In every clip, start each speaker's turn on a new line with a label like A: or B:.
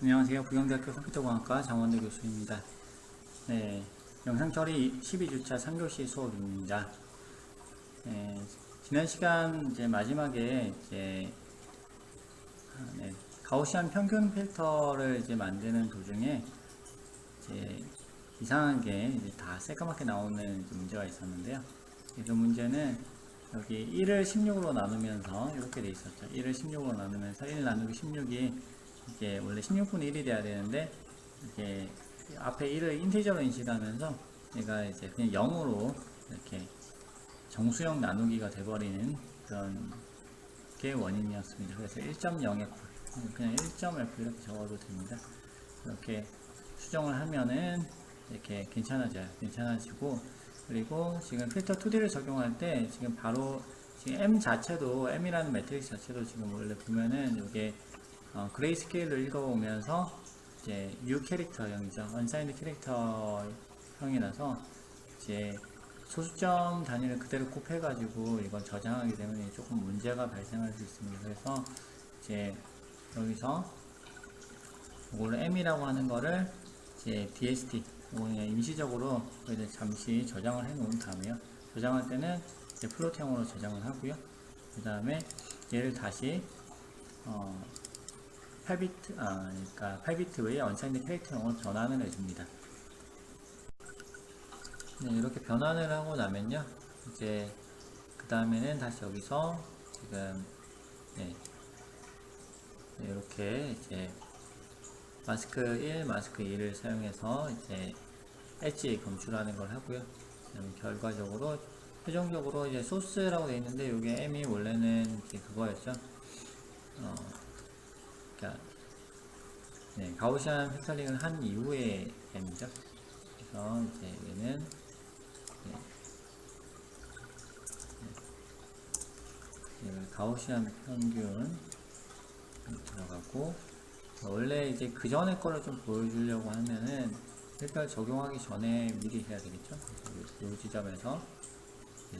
A: 안녕하세요. 부경대학교 컴퓨터공학과 장원대 교수입니다. 네, 영상 처리 12주차 3교시 수업입니다. 지난 시간 이제 마지막에 가우시안 평균 필터를 이제 만드는 도중에 이상하게 이제 다 새까맣게 나오는 문제가 있었는데요. 그 문제는 여기 1을 16으로 나누면서 이렇게 돼 있었죠. 1을 16으로 나누면서 1 나누기 16이 이게 원래 16분의 1이 돼야 되는데 이게 앞에 1을 인티저로 인식하면서 얘가 이제 그냥 0으로 이렇게 정수형 나누기가 돼버리는 그런 게 원인이었습니다. 그래서 1.0F 그냥 1.F 이렇게 적어도 됩니다. 이렇게 수정을 하면은 이렇게 괜찮아지고, 그리고 지금 필터 2D를 적용할 때 지금 바로 지금 M 자체도 M이라는 매트릭스 자체도 지금 원래 보면은 이게 그레이스케일로 읽어오면서 이제 U 캐릭터형이죠. 언사인드 캐릭터형이라서 이제 소수점 단위를 그대로 곱해가지고 이걸 저장하게 되면 조금 문제가 발생할 수 있습니다. 그래서 이제 여기서 이걸 M이라고 하는 거를 이제 DST 그냥 임시적으로 잠시 저장을 해 놓은 다음에요. 저장할 때는 이제 플로트형으로 저장을 하고요. 그 다음에 얘를 다시 8비트, 그러니까 8비트 외에 언사인드 캐릭터형으로 변환을 해줍니다. 네, 이렇게 변환을 하고 나면요, 이제 그 다음에는 다시 여기서 지금 이렇게 이제 마스크 1, 마스크 2를 사용해서 이제 엣지 검출하는 걸 하고요. 결과적으로 최종적으로 이제 소스라고 되어 있는데 이게 M이 원래는 이제 그거였죠. 그러니까 가우시안 필터링을 한 이후에 M이죠. 그래서 이제 얘는 가우시안 평균 들어가고, 원래 이제 그 전에 거를 좀 보여주려고 하면은 필터 적용하기 전에 미리 해야 되겠죠. 이 지점에서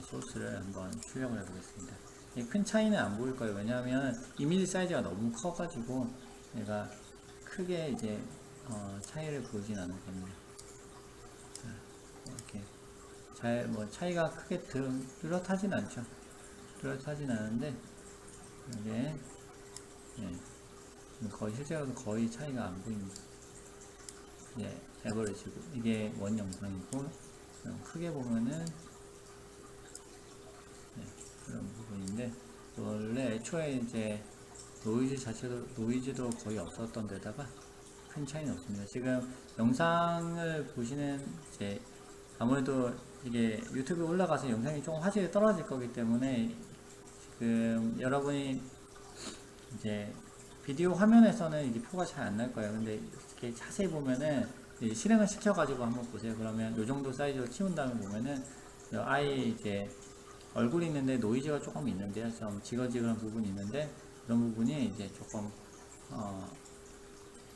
A: 소스를 한번 출력을 해보겠습니다. 큰 차이는 안 보일 거예요. 왜냐하면 이미지 사이즈가 너무 커가지고 얘가 크게 이제 차이를 보이진 않을 겁니다. 이렇게 차이가 크게 뚜렷하진 않죠. 뚜렷하진 않은데 이게 거의 실제로는 거의 차이가 안 보입니다. 에버리지고 이게 원 영상이고, 크게 보면은 그런 부분인데, 원래 애초에 이제 노이즈도 거의 없었던 데다가 큰 차이는 없습니다. 지금 영상을 보시는 이제 아무래도 이게 유튜브에 올라가서 영상이 조금 화질이 떨어질 거기 때문에 지금 여러분이 이제 비디오 화면에서는 이게 표가 잘 안 날 거예요. 근데 이렇게 자세히 보면은 실행을 시켜가지고 한번 보세요. 그러면 이 정도 사이즈로 키운 다음에 보면은 아이 이제 얼굴이 있는데 노이즈가 조금 있는데요. 좀 지글지글한 부분이 있는데 그런 부분이 이제 조금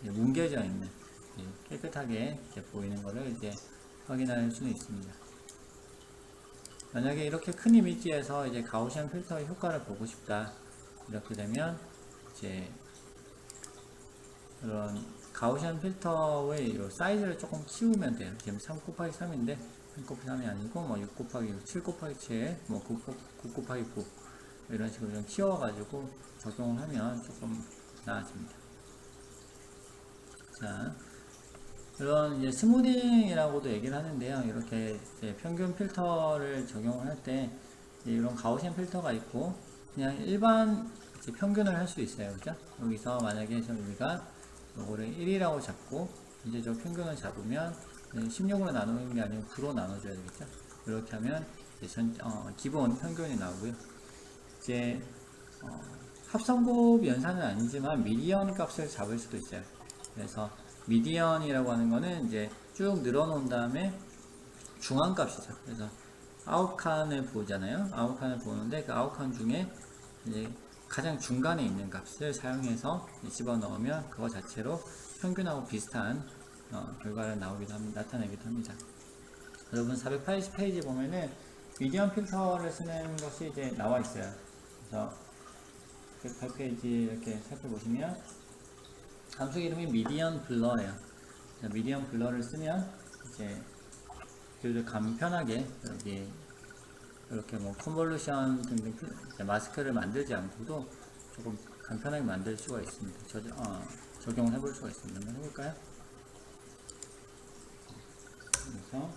A: 뭉개져 있는 깨끗하게 이렇게 보이는 거를 이제 확인할 수는 있습니다. 만약에 이렇게 큰 이미지에서 이제 가우시안 필터의 효과를 보고 싶다, 이렇게 되면 이제 이런 가우시안 필터의 사이즈를 조금 키우면 돼요. 지금 3 곱하기 3인데 3 곱하기 3이 아니고 뭐 6 곱하기 6, 7 곱하기 7, 뭐 9 곱하기 9 이런 식으로 좀 키워가지고 적용을 하면 조금 나아집니다. 자, 이런 이제 스무딩이라고도 얘기를 하는데요. 이렇게 이제 평균 필터를 적용을 할 때 이런 가우시안 필터가 있고 그냥 일반 이제 평균을 할 수 있어요. 그죠? 여기서 만약에 우리가 요거를 1이라고 잡고 이제 저 평균을 잡으면 16으로 나누는 게 아니고 9로 나눠줘야 되겠죠. 이렇게 하면 이제 기본 평균이 나오고요. 이제 합성곱 연산은 아니지만 미디언 값을 잡을 수도 있어요. 그래서 미디언이라고 하는 거는 이제 쭉 늘어놓은 다음에 중앙 값이죠. 그래서 9칸을 보잖아요. 9칸을 보는데 그 9칸 중에 이제 가장 중간에 있는 값을 사용해서 집어넣으면 그거 자체로 평균하고 비슷한 결과를 나타내기도 합니다. 여러분 480페이지 보면은 미디언 필터를 쓰는 것이 이제 나와 있어요. 그래서 108페이지 이렇게 살펴보시면 함수 이름이 미디언 블러예요. 미디언 블러를 쓰면 이제 간편하게 여기 이렇게 뭐 컨볼루션 등등 마스크를 만들지 않고도 조금 간편하게 만들 수가 있습니다. 적용을 해볼 수가 있습니다. 한번 해볼까요? 그래서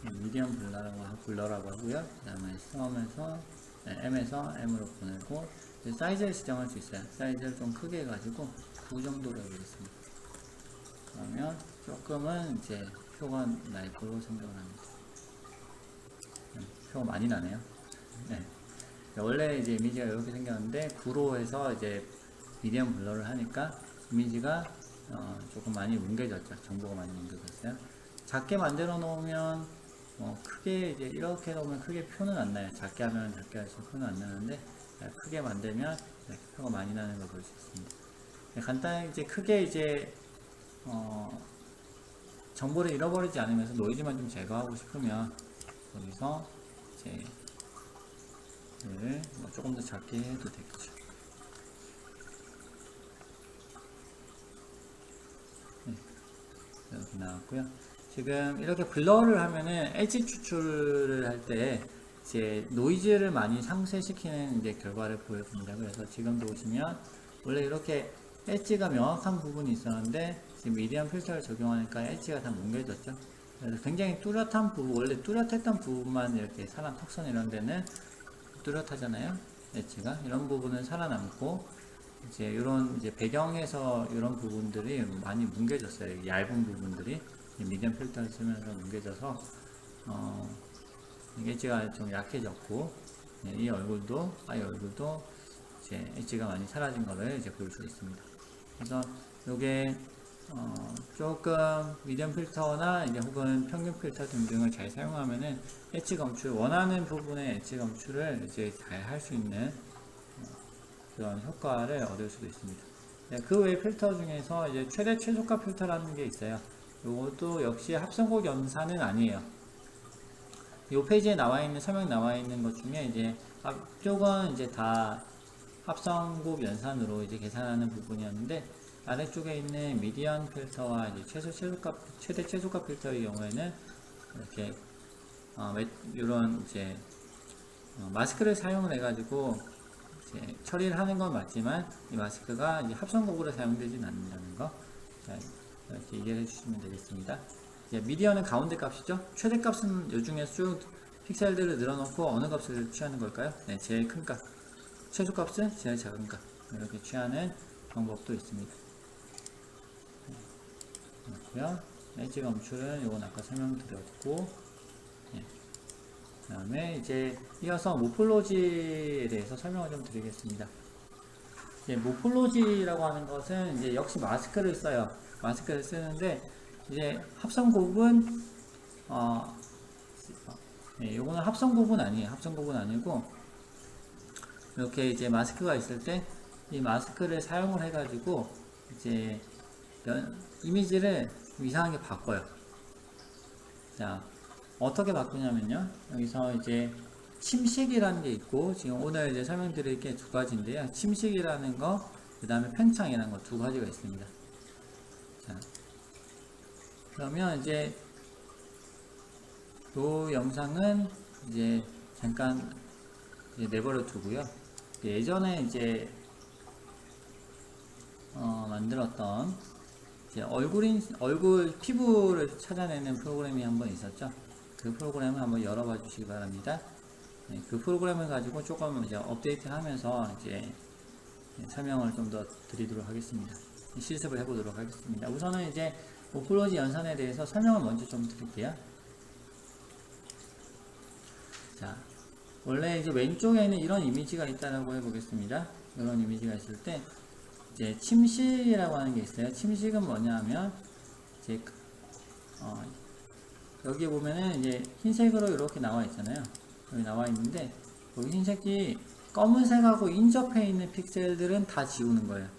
A: 미디엄 블러라고 하고요. 그 다음에 썸에서 M에서 M으로 보내고 사이즈를 지정할 수 있어요. 사이즈를 좀 크게 해가지고 9 정도로 해보겠습니다. 그러면 조금은 이제 표가 날 걸로 생각을 합니다. 표가 많이 나네요. 네. 원래 이제 이미지가 이렇게 생겼는데 9로 해서 이제 미디엄 블러를 하니까 이미지가 조금 많이 뭉개졌죠. 정보가 많이 뭉개졌어요. 작게 만들어 놓으면 크게 이제 이렇게 놓으면 크게 표는 안 나요. 작게 하면 작게 할수록 표는 안 나는데 크게 만들면 이렇게 표가 많이 나는 걸 볼 수 있습니다. 간단히 이제 크게 이제 정보를 잃어버리지 않으면서 노이즈만 좀 제거하고 싶으면 여기서 이제 조금 더 작게 해도 되겠죠. 네, 이렇게 나왔고요. 지금 이렇게 블러를 하면은 엣지 추출을 할 때 이제 노이즈를 많이 상쇄시키는 이제 결과를 보여줍니다. 그래서 지금도 보시면 원래 이렇게 엣지가 명확한 부분이 있었는데 지금 미디엄 필터를 적용하니까 엣지가 다 뭉개졌죠. 그래서 굉장히 뚜렷한 부분, 원래 뚜렷했던 부분만 이렇게 사람 턱선 이런 데는 뚜렷하잖아요. 엣지가 이런 부분은 살아남고 이제 이런 이제 배경에서 이런 부분들이 많이 뭉개졌어요. 얇은 부분들이 미디엄 필터를 쓰면서 뭉개져서 엣지가 좀 약해졌고 이 얼굴도 아이 얼굴도 이제 엣지가 많이 사라진 거를 이제 볼 수 있습니다. 그래서 요게 조금 미디엄 필터나 이제 혹은 평균 필터 등등을 잘 사용하면은 엣지 검출, 원하는 부분의 엣지 검출을 이제 잘 할 수 있는 그런 효과를 얻을 수도 있습니다. 그 외 필터 중에서 이제 최대 최소가 필터라는 게 있어요. 요것도 역시 합성곡 연산은 아니에요. 이 페이지에 나와 있는 설명 나와 있는 것 중에 이제 앞쪽은 이제 다 합성곡 연산으로 이제 계산하는 부분이었는데 아래쪽에 있는 미디언 필터와 이제 최대 최소가 필터의 경우에는 이렇게 이런 이제 마스크를 사용을 해가지고 이제 처리를 하는 건 맞지만 이 마스크가 이제 합성곡으로 사용되진 않는다는 거. 자, 이렇게 이해해 주시면 되겠습니다. 이제 미디언은 가운데 값이죠. 최대 값은 이 중에 쭉 픽셀들을 늘어놓고 어느 값을 취하는 걸까요? 네, 제일 큰 값. 최소 값은 제일 작은 값. 이렇게 취하는 방법도 있습니다. 그렇고요. 엣지 검출은 이건 아까 설명드렸고, 그 다음에 이제 이어서 모폴로지에 대해서 설명을 좀 드리겠습니다. 이제 모폴로지라고 하는 것은 이제 역시 마스크를 써요. 마스크를 쓰는데 이제 합성곡은 요거는 합성곡은 아니에요. 합성곡은 아니고 이렇게 이제 마스크가 있을 때 이 마스크를 사용을 해가지고 이제 이미지를 이상하게 바꿔요. 자, 어떻게 바꾸냐면요. 여기서 이제 침식이라는 게 있고, 지금 오늘 이제 설명드릴 게 두 가지인데요. 침식이라는 거, 그 다음에 팽창이라는 거 두 가지가 있습니다. 자, 그러면 이제 이 영상은 이제 잠깐 이제 내버려 두고요. 예전에 이제 만들었던 이제 얼굴 피부를 찾아내는 프로그램이 한번 있었죠. 그 프로그램을 한번 열어봐 주시기 바랍니다. 네, 그 프로그램을 가지고 조금 이제 업데이트 하면서 이제 설명을 좀 더 드리도록 하겠습니다. 실습을 해보도록 하겠습니다. 우선은 이제 모폴로지 연산에 대해서 설명을 먼저 좀 드릴게요. 자, 원래 이제 왼쪽에는 이런 이미지가 있다라고 해보겠습니다. 이런 이미지가 있을 때 이제 침식이라고 하는 게 있어요. 침식은 뭐냐 하면 이제 여기 보면은 이제 흰색으로 이렇게 나와 있잖아요. 여기 나와 있는데 여기 흰색이 검은색하고 인접해 있는 픽셀들은 다 지우는 거예요.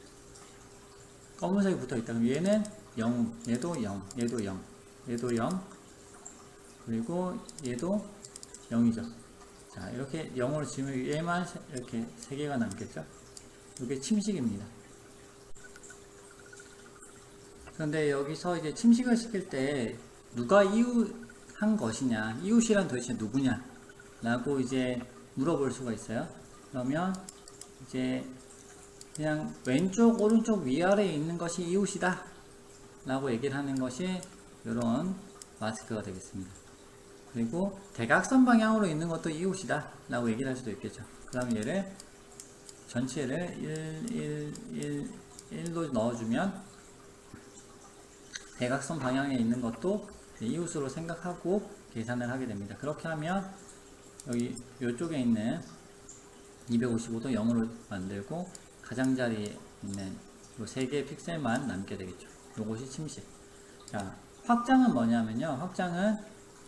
A: 검은색이 붙어 있다. 그럼 얘는 0, 얘도 0, 얘도 0, 얘도 0, 그리고 얘도 0이죠. 자, 이렇게 0으로 지우면 얘만 이렇게 3개가 남겠죠? 이게 침식입니다. 그런데 여기서 이제 침식을 시킬 때 누가 이웃한 것이냐, 이웃이란 도대체 누구냐 라고 이제 물어볼 수가 있어요. 그러면 이제 그냥 왼쪽 오른쪽 위아래에 있는 것이 이웃이다 라고 얘기를 하는 것이 이런 마스크가 되겠습니다. 그리고 대각선 방향으로 있는 것도 이웃이다 라고 얘기를 할 수도 있겠죠. 그 다음 얘를 전체를 1로 넣어주면 대각선 방향에 있는 것도 이웃으로 생각하고 계산을 하게 됩니다. 그렇게 하면 여기 이쪽에 있는 255도 0으로 만들고 가장자리에 있는 이 3개의 픽셀만 남게 되겠죠. 요것이 침식. 자, 확장은 뭐냐면요. 확장은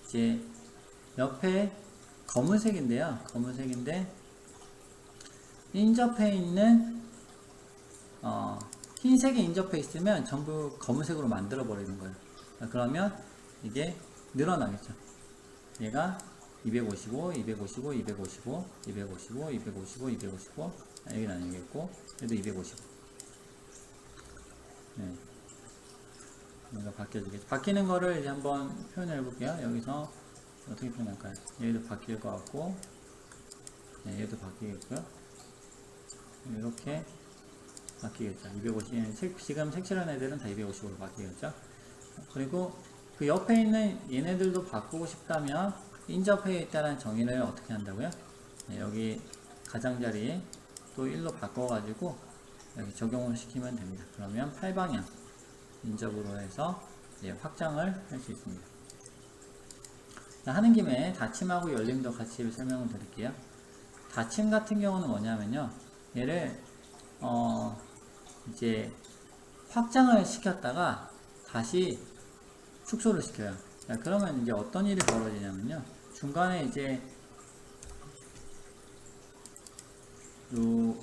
A: 이제 옆에 검은색인데요. 검은색인데 인접해 있는 흰색에 인접해 있으면 전부 검은색으로 만들어 버리는 거예요. 자, 그러면 이게 늘어나겠죠. 얘가 255, 255, 255, 255, 255, 255 여기 나뉘겠고 얘도 255. 네. 얘가 바뀌어지겠죠. 바뀌는 거를 이제 한번 표현해 볼게요. 여기서 어떻게 표현할까요? 얘도 바뀔 것 같고, 네, 얘도 바뀌겠고요. 이렇게 바뀌겠죠. 250, 지금 색칠한 애들은 다 250으로 바뀌겠죠. 그리고 그 옆에 있는 얘네들도 바꾸고 싶다면 인접해 있다는 정의를 어떻게 한다고요? 네, 여기 가장자리 또 1로 바꿔가지고 여기 적용을 시키면 됩니다. 그러면 8방향 인접으로 해서 확장을 할 수 있습니다. 자, 하는 김에 닫힘하고 열림도 같이 설명을 드릴게요. 닫힘 같은 경우는 뭐냐면요. 얘를 이제 확장을 시켰다가 다시 축소를 시켜요. 자, 그러면 이제 어떤 일이 벌어지냐면요. 중간에 이제 요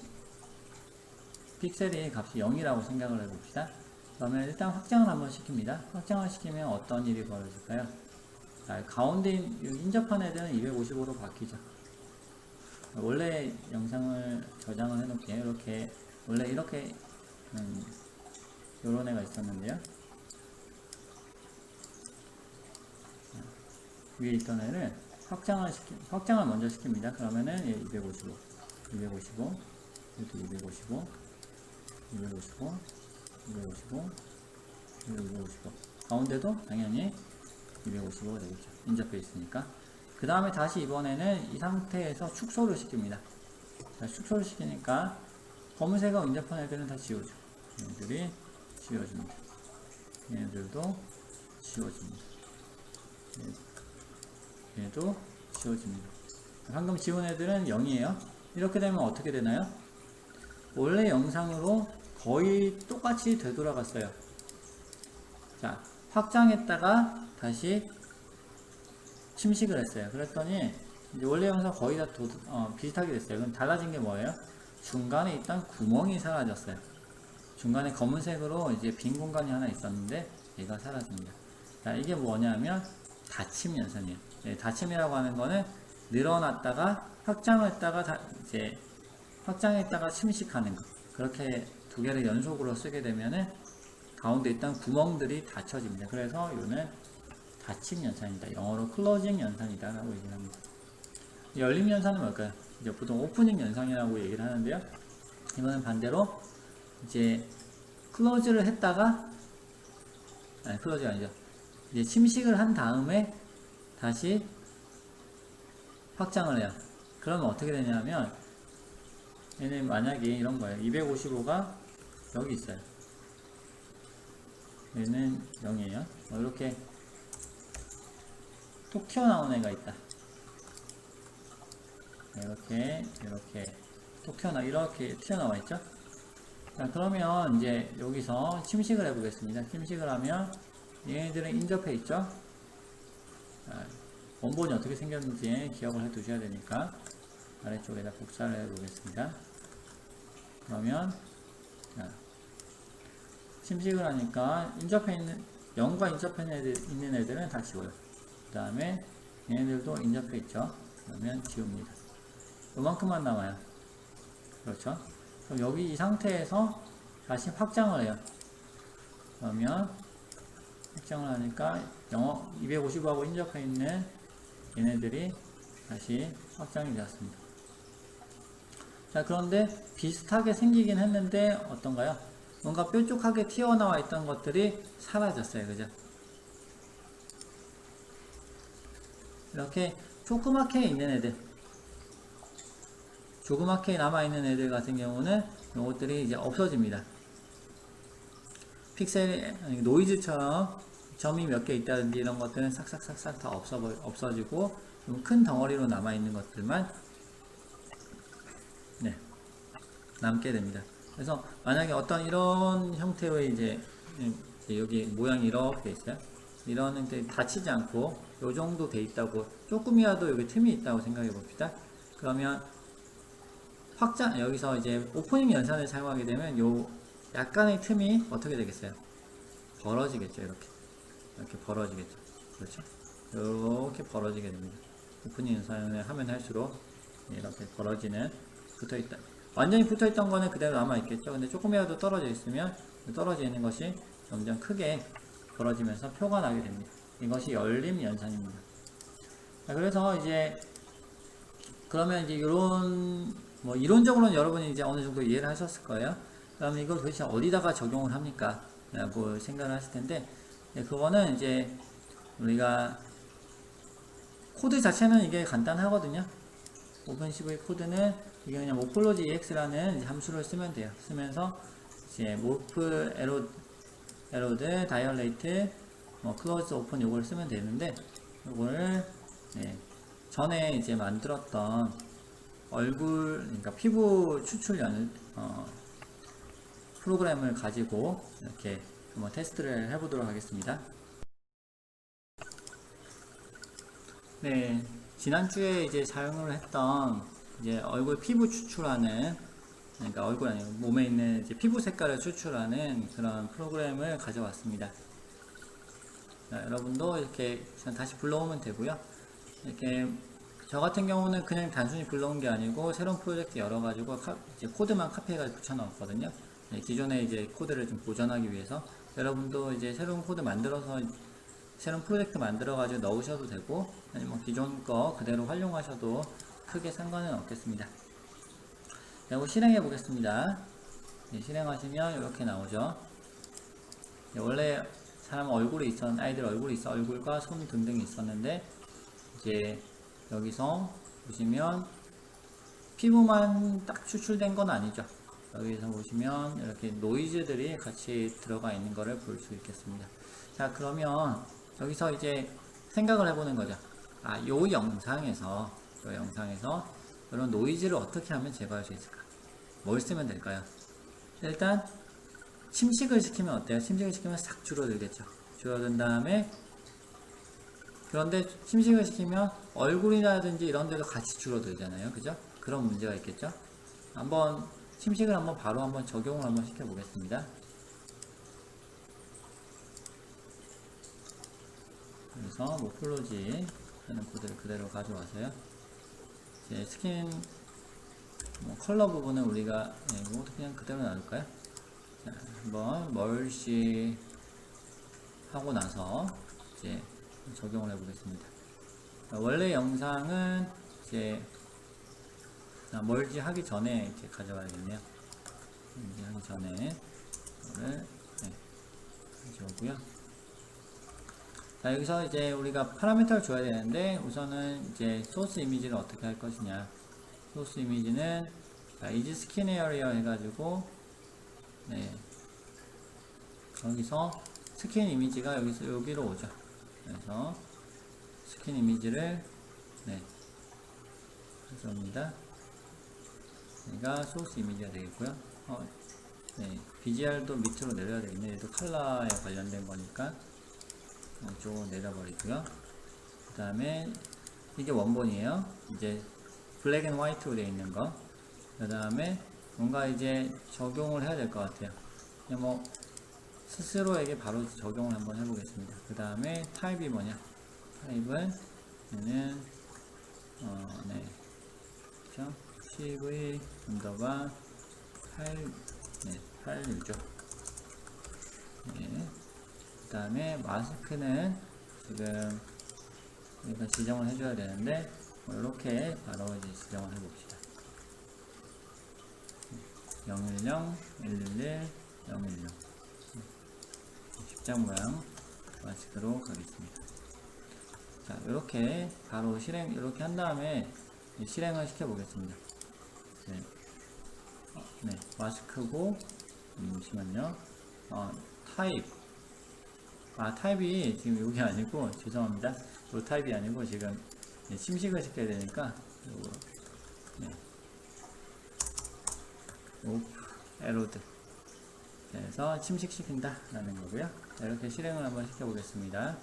A: 픽셀의 값이 0이라고 생각을 해봅시다. 그러면 일단 확장을 한번 시킵니다. 확장을 시키면 어떤 일이 벌어질까요? 자, 가운데 인접한 애들은 255로 바뀌죠. 원래 영상을 저장을 해놓을게요. 이렇게 원래 이렇게 요런 애가 있었는데요. 위에 있던 애를 확장을 먼저 시킵니다. 그러면은 255, 255, 이것도 255, 255, 255, 255. 가운데도 당연히 255가 되겠죠. 인접해 있으니까. 그 다음에 다시 이번에는 이 상태에서 축소를 시킵니다. 자, 축소를 시키니까 검은색하고 인접한 애들은 다 지워져. 얘네들이 지워집니다. 얘네들도 지워집니다. 얘도 지워집니다. 방금 지운 애들은 0이에요. 이렇게 되면 어떻게 되나요? 원래 영상으로 거의 똑같이 되돌아갔어요. 자, 확장했다가 다시 침식을 했어요. 그랬더니 이제 원래 영상 거의 다 비슷하게 됐어요. 그럼 달라진 게 뭐예요? 중간에 있던 구멍이 사라졌어요. 중간에 검은색으로 이제 빈 공간이 하나 있었는데 얘가 사라집니다. 자, 이게 뭐냐면 닫힘 연산이에요. 네, 닫힘이라고 하는 거는 늘어났다가 확장했다가 이제 확장했다가 침식하는 거. 그렇게 두 개를 연속으로 쓰게 되면은 가운데 있던 구멍들이 닫혀집니다. 그래서 이거는 닫힘 연산이다. 영어로 클로징 연산이다 라고 얘기를 합니다. 열림 연산은 뭘까요? 이제 보통 오프닝 연산이라고 얘기를 하는데요. 이거는 반대로 이제 클로즈를 했다가 클로즈가 아니죠. 이제 침식을 한 다음에 다시 확장을 해요. 그러면 어떻게 되냐면 얘는 만약에 이런 거예요. 255가 여기 있어요. 얘는 0이에요. 이렇게 톡 튀어나온 애가 있다. 이렇게 톡 이렇게 튀어나와 있죠. 자, 그러면 이제 여기서 침식을 해보겠습니다. 침식을 하면 얘네들은 인접해 있죠. 자, 원본이 어떻게 생겼는지 기억을 해 두셔야 되니까 아래쪽에다 복사를 해 보겠습니다. 그러면 자, 침식을 하니까 인접해 있는 0과 인접해 있는 애들은 다 지워요. 그 다음에 얘네들도 인접해 있죠. 그러면 지웁니다. 요만큼만 남아요. 그렇죠? 그럼 여기 이 상태에서 다시 확장을 해요. 그러면 확장을 하니까 255하고 인접해 있는 얘네들이 다시 확장이 되었습니다. 자, 그런데 비슷하게 생기긴 했는데 어떤가요? 뭔가 뾰족하게 튀어나와 있던 것들이 사라졌어요. 그죠? 이렇게 조그맣게 있는 애들, 조그맣게 남아있는 애들 같은 경우는 이것들이 이제 없어집니다. 픽셀, 노이즈처럼 점이 몇 개 있다든지 이런 것들은 싹싹싹싹 다 없어지고 좀 큰 덩어리로 남아있는 것들만 네, 남게 됩니다. 그래서 만약에 어떤 이런 형태의 이제 여기 모양이 이렇게 돼 있어요. 이런 형태 닫히지 않고 요 정도 돼 있다고, 조금이라도 여기 틈이 있다고 생각해 봅시다. 그러면 확장, 여기서 이제 오프닝 연산을 사용하게 되면 요 약간의 틈이 어떻게 되겠어요? 벌어지겠죠. 이렇게 벌어지겠죠. 그렇죠? 이렇게 벌어지게 됩니다. 오프닝 연산을 하면 할수록 이렇게 벌어지는, 붙어있다, 완전히 붙어있던 거는 그대로 남아있겠죠. 근데 조금이라도 떨어져 있으면 떨어져 있는 것이 점점 크게 벌어지면서 표가 나게 됩니다. 이것이 열림 연산입니다. 자, 그래서 이제 그러면 이제 이런 뭐 이론적으로는 여러분이 이제 어느 정도 이해를 하셨을 거예요. 그러면 이걸 도대체 어디다가 적용을 합니까? 라고 생각을 하실 텐데, 그거는 이제 우리가 코드 자체는 이게 간단하거든요. 오픈CV 코드는 이게 그냥 모폴로지 ex라는 함수를 쓰면 돼요. 쓰면서 이제 morph erode dilate close open 요걸 쓰면 되는데, 요거를 전에 이제 만들었던 얼굴, 그러니까 피부 추출연 프로그램을 가지고 이렇게 한번 테스트를 해보도록 하겠습니다. 네, 지난주에 이제 사용을 했던 이제 얼굴 피부 추출하는, 그러니까 얼굴 아니고 몸에 있는 이제 피부 색깔을 추출하는 그런 프로그램을 가져왔습니다. 자, 여러분도 이렇게 다시 불러오면 되고요. 이렇게 저 같은 경우는 그냥 단순히 불러온 게 아니고 새로운 프로젝트 열어가지고 이제 코드만 카피해가지고 붙여넣었거든요. 네, 기존에 이제 코드를 좀 보존하기 위해서. 여러분도 이제 새로운 코드 만들어서 새로운 프로젝트 만들어가지고 넣으셔도 되고, 아니면 기존 거 그대로 활용하셔도 크게 상관은 없겠습니다. 그리고 실행해 보겠습니다. 네, 실행하시면 이렇게 나오죠. 네, 원래 사람 얼굴이 아이들 얼굴이 얼굴과 손 등등이 있었는데, 이제 여기서 보시면 피부만 딱 추출된 건 아니죠. 여기서 보시면 이렇게 노이즈들이 같이 들어가 있는 것을 볼 수 있겠습니다. 자, 그러면 여기서 이제 생각을 해보는 거죠. 요 영상에서 이런 노이즈를 어떻게 하면 제거할 수 있을까? 뭘 쓰면 될까요? 일단 침식을 시키면 어때요? 침식을 시키면 싹 줄어들겠죠. 줄어든 다음에, 그런데 침식을 시키면 얼굴이라든지 이런 데도 같이 줄어들잖아요. 그죠? 그런 문제가 있겠죠? 한번 침식을 바로 한번 적용을 한번 시켜 보겠습니다. 그래서 모폴로지 하는 코드를 그대로 가져와서요. 이제 스킨 컬러 부분은 우리가 이것도 그냥 그대로 놔둘까요? 자, 한번 멀시 하고 나서 이제 적용을 해보겠습니다. 원래 영상은 이제 멀지 하기 전에 이제 가져와야겠네요. 멀지 하기 전에 이거를 가져오고요. 자, 여기서 이제 우리가 파라미터를 줘야 되는데, 우선은 이제 소스 이미지를 어떻게 할 것이냐. 소스 이미지는 is skin area 해가지고 여기서 스킨 이미지가 여기로 오죠. 그래서 스킨 이미지를 가져옵니다. 얘가 소스 이미지가 되겠고요. BGR도 밑으로 내려야 되겠네. 얘도 컬러에 관련된 거니까 이쪽으로 내려버리고요. 그 다음에 이게 원본이에요. 이제 블랙 앤 화이트로 되어 있는 거. 그 다음에 뭔가 이제 적용을 해야 될 것 같아요. 그냥 스스로에게 바로 적용을 한번 해보겠습니다. 그 다음에 타입이 뭐냐? 타입은 얘는 그렇죠? CV 언더바 81죠. 네. 그 다음에 마스크는 지금 여기서 지정을 해줘야 되는데 이렇게 바로 이제 지정을 해봅시다. 010, 111, 010 십자 모양 마스크로 가겠습니다. 자, 이렇게 바로 실행 이렇게 한 다음에 실행을 시켜 보겠습니다. 네. 네, 마스크고 잠시만요. 타입 타입이 지금 여기 아니고 죄송합니다. 이 타입이 아니고 지금 침식을 시켜야 되니까 요거 네. 에로드 그래서 침식시킨다 라는 거고요. 자, 이렇게 실행을 한번 시켜 보겠습니다.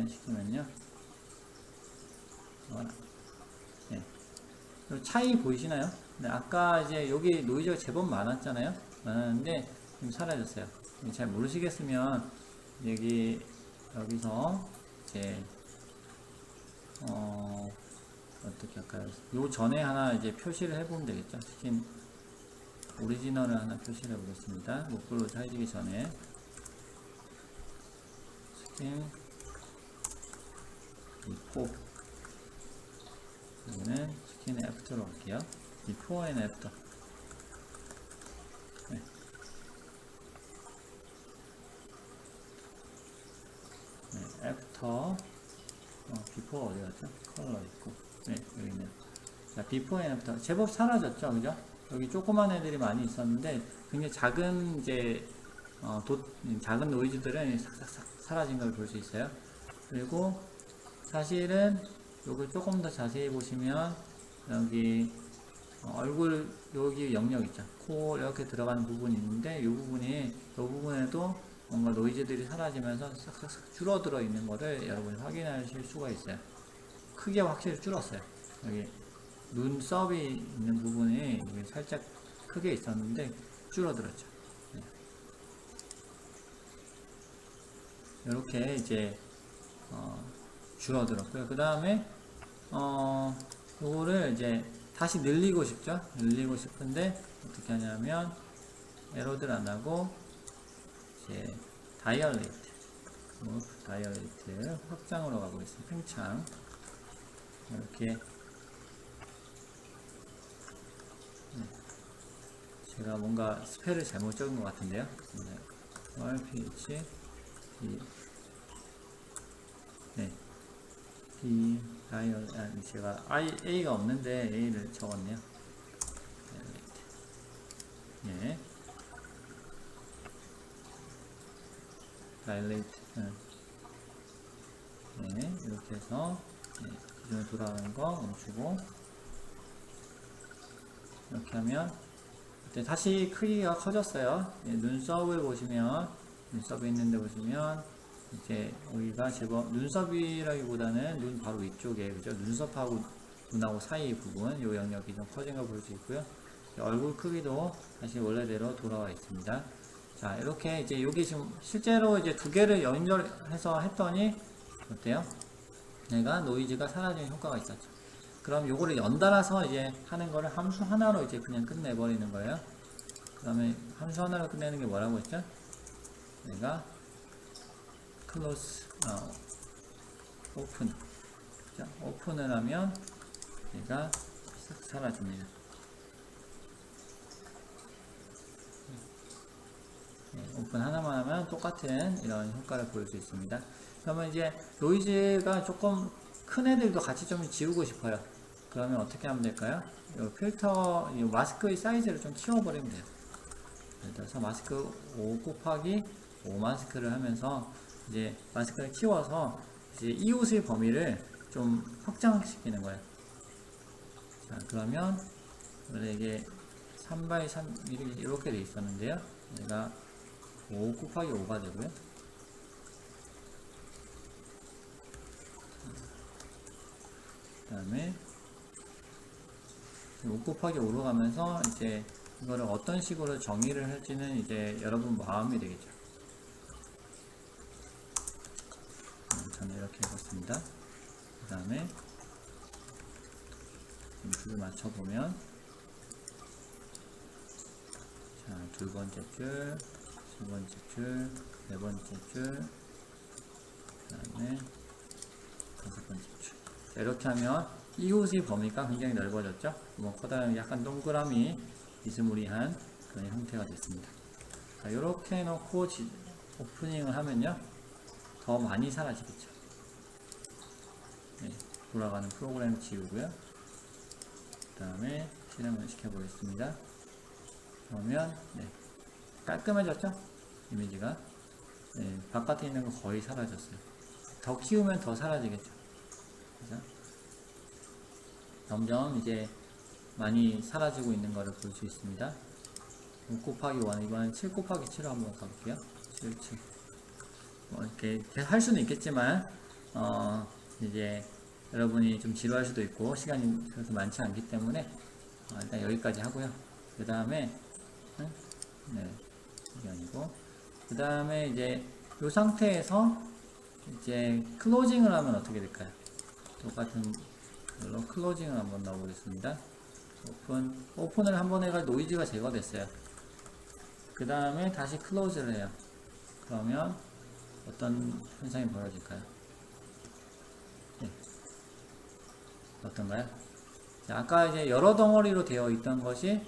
A: 시키면요. 네. 차이 보이시나요? 네, 아까 이제 여기 노이즈가 제법 많았잖아요. 많았는데 지금 사라졌어요. 잘 모르시겠으면 여기서 이제 어떻게 할까요? 요 전에 하나 이제 표시를 해보면 되겠죠. 스킨 오리지널을 하나 표시를 해보겠습니다. 목표로 사이즈기 전에 스킨 비포 여기는 스킨 애프터로 할게요. 비포 앤 애프터 네. 네, 애프터 비포 어디 갔죠? 컬러 있고 네 여기 있네요. 자, 비포 앤 애프터 제법 사라졌죠, 그죠? 여기 조그만 애들이 많이 있었는데 굉장히 작은 이제 작은 노이즈들은 싹싹싹 사라진 걸 볼 수 있어요. 그리고 사실은 요걸 조금 더 자세히 보시면 여기 얼굴 여기 영역 있죠. 코 이렇게 들어가는 부분이 있는데 이 부분에도 뭔가 노이즈들이 사라지면서 싹싹싹 줄어들어 있는 거를 여러분이 확인하실 수가 있어요. 크기가 확실히 줄었어요. 여기 눈썹이 있는 부분이 살짝 크게 있었는데 줄어들었죠. 네. 이렇게 이제 줄어들었고요. 그 다음에 요거를 이제 다시 늘리고 싶죠. 늘리고 싶은데 어떻게 하냐면 에러들 안 하고 이제 다이얼레이트 확장으로 가보겠습니다. 팽창 이렇게 제가 뭔가 스펠을 잘못 적은 것 같은데요. ph 네. B 다이얼 제가 A가 없는데 A를 적었네요. 네. 다이레이트 네. 이렇게 해서 기존에 돌아가는 거 멈추고 이렇게 하면 다시 크기가 커졌어요. 눈썹을 보시면 눈썹이 있는데 보시면 이제 여기가 제법 눈썹이라기보다는 눈 바로 위쪽에 그죠? 눈썹하고 눈하고 사이 부분 이 영역이 좀 커진 걸 볼 수 있고요. 얼굴 크기도 다시 원래대로 돌아와 있습니다. 자, 이렇게 이제 여기 지금 실제로 이제 두 개를 연결해서 했더니 어때요? 얘가 노이즈가 사라지는 효과가 있었죠. 그럼 요거를 연달아서 이제 하는 거를 함수 하나로 이제 그냥 끝내버리는 거예요. 그 다음에 함수 하나로 끝내는 게 뭐라고 했죠? 얘가 클로스, 오픈. 자, 오픈을 하면 얘가 싹 사라집니다. 네, 오픈 하나만 하면 똑같은 이런 효과를 보일 수 있습니다. 그러면 이제 노이즈가 조금 큰 애들도 같이 좀 지우고 싶어요. 그러면 어떻게 하면 될까요? 이 필터, 이 마스크의 사이즈를 좀 키워버리면 돼요. 예를 들어서 마스크 5 곱하기 5 마스크를 하면서 이제 마스크를 키워서 이제 이웃의 범위를 좀 확장시키는 거예요. 자, 그러면 원래 이게 3x3 이렇게 돼 있었는데요. 얘가 5 곱하기 5가 되고요. 그 다음에 5 곱하기 5로 가면서 이제 이거를 어떤 식으로 정의를 할지는 이제 여러분 마음이 되겠죠. 저는 이렇게 해봤습니다. 그 다음에 줄을 맞춰보면, 자, 두 번째 줄, 세 번째 줄, 네 번째 줄, 그 다음에 다섯 번째 줄. 자, 이렇게 하면 이곳의 범위가 굉장히 넓어졌죠. 뭐 커다란 약간 동그라미 비스무리한 그런 형태가 됐습니다. 자, 이렇게 해놓고 오프닝을 하면요, 더 많이 사라지겠죠. 네, 돌아가는 프로그램 지우고요. 그 다음에 실행을 시켜보겠습니다. 그러면 네, 깔끔해졌죠? 이미지가. 네, 바깥에 있는 거 거의 사라졌어요. 더 키우면 더 사라지겠죠. 그죠? 점점 이제 많이 사라지고 있는 것을 볼 수 있습니다. 5 곱하기 1, 이번엔 7 곱하기 7로 한번 가볼게요. 7, 7. 뭐 이렇게 할 수는 있겠지만, 이제 여러분이 좀 지루할 수도 있고, 시간이 그렇게 많지 않기 때문에, 일단 여기까지 하고요. 그 다음에, 네, 이게 아니고, 그 다음에 이제 이 상태에서 이제 클로징을 하면 어떻게 될까요? 똑같은 걸로 클로징을 한번 넣어보겠습니다. 오픈을 한번 해가 노이즈가 제거됐어요. 그 다음에 다시 클로즈를 해요. 그러면 어떤 현상이 벌어질까요? 네. 어떤가요? 자, 아까 이제 여러 덩어리로 되어 있던 것이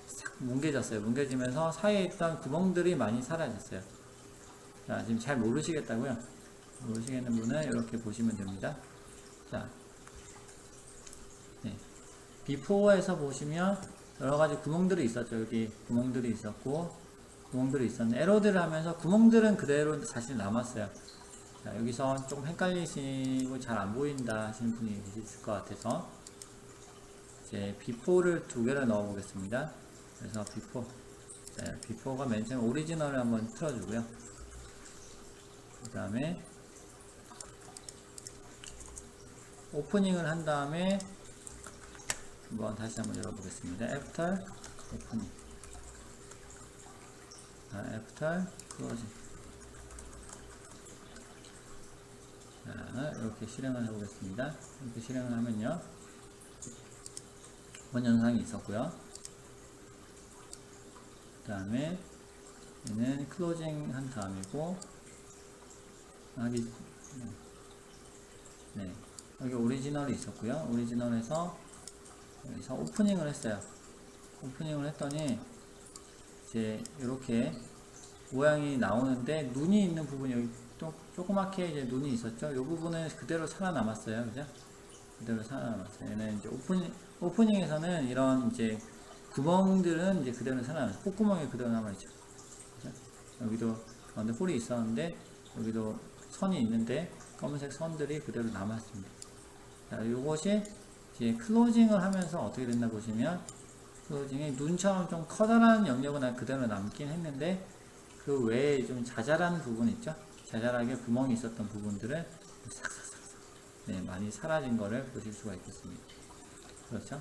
A: 싹 뭉개졌어요. 뭉개지면서 사이에 있던 구멍들이 많이 사라졌어요. 자, 지금 잘 모르시겠다고요? 모르시겠는 분은 이렇게 보시면 됩니다. 자, 네. 비포에서 보시면 여러가지 구멍들이 있었죠. 여기 구멍들이 있었고, 구멍들이 있었는데, 에러드를 하면서 구멍들은 그대로 사실 남았어요. 자, 여기서 조금 헷갈리시고 잘 안 보인다 하시는 분이 계실 것 같아서, 이제 비포를 두 개를 넣어 보겠습니다. 그래서 비포. 자, 비포가 맨 처음 오리지널을 한번 틀어주고요. 그 다음에, 오프닝을 한 다음에, 다시 한번 열어보겠습니다. After opening. After closing. 자, 이렇게 실행을 해보겠습니다. 이렇게 실행을 하면요, 이번 현상이 있었고요. 그 다음에 얘는 클로징 한 다음이고, 네, 여기 오리지널이 있었고요. 오리지널에서 여기서 오프닝을 했어요. 오프닝을 했더니 이제 이렇게 모양이 나오는데, 눈이 있는 부분이 여기 또 조그맣게 이제 눈이 있었죠. 이 부분은 그대로 살아남았어요. 그죠? 그대로 살아남았어요. 얘는 이제 오프닝에서는 이런 이제 구멍들은 이제 그대로 살아남았어요. 콧구멍이 그대로 남아있죠. 그죠? 여기도 가운데 홀이 있었는데, 여기도 선이 있는데, 검은색 선들이 그대로 남았습니다. 자, 요것이 이제 클로징을 하면서 어떻게 됐나 보시면, 클로징이 눈처럼 좀 커다란 영역은 그대로 남긴 했는데, 그 외에 좀 자잘한 부분 있죠? 자잘하게 구멍이 있었던 부분들은 싹싹싹, 네, 많이 사라진 거를 보실 수가 있겠습니다. 그렇죠?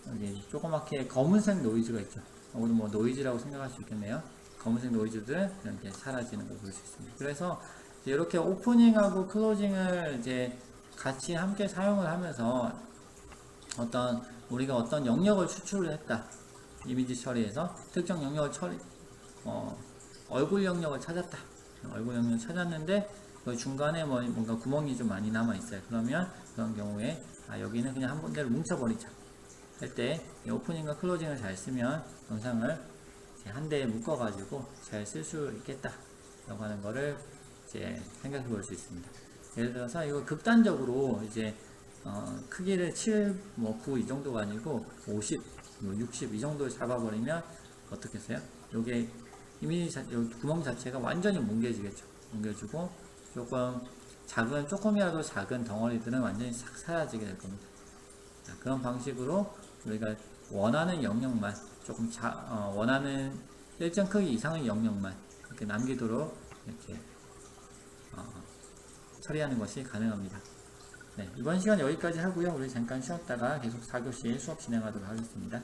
A: 여기 조그맣게 검은색 노이즈가 있죠? 오늘 뭐 노이즈라고 생각할 수 있겠네요. 검은색 노이즈들은 이렇게 사라지는 걸 볼 수 있습니다. 그래서 이렇게 오프닝하고 클로징을 이제 같이 함께 사용을 하면서 우리가 어떤 영역을 추출을 했다. 이미지 처리에서 특정 영역을 얼굴 영역을 찾았다. 얼굴 영역을 찾았는데 그 중간에 뭔가 구멍이 좀 많이 남아 있어요. 그러면 그런 경우에 여기는 그냥 한 군데로 뭉쳐버리자 할 때 오프닝과 클로징을 잘 쓰면 영상을 한 대에 묶어 가지고 잘 쓸 수 있겠다 라고 하는 거를 이제 생각해 볼 수 있습니다. 예를 들어서 이거 극단적으로 이제 크기를 7, 9 이 정도가 아니고 50, 60 이 정도를 잡아버리면 어떻겠어요? 요게 이미지 구멍 자체가 완전히 뭉개지겠죠. 뭉개지고 조금이라도 작은 덩어리들은 완전히 싹 사라지게 될 겁니다. 자, 그런 방식으로 우리가 원하는 영역만 원하는 일정 크기 이상의 영역만 이렇게 남기도록 이렇게 처리하는 것이 가능합니다. 네, 이번 시간 여기까지 하고요. 우리 잠깐 쉬었다가 계속 4교시 수업 진행하도록 하겠습니다.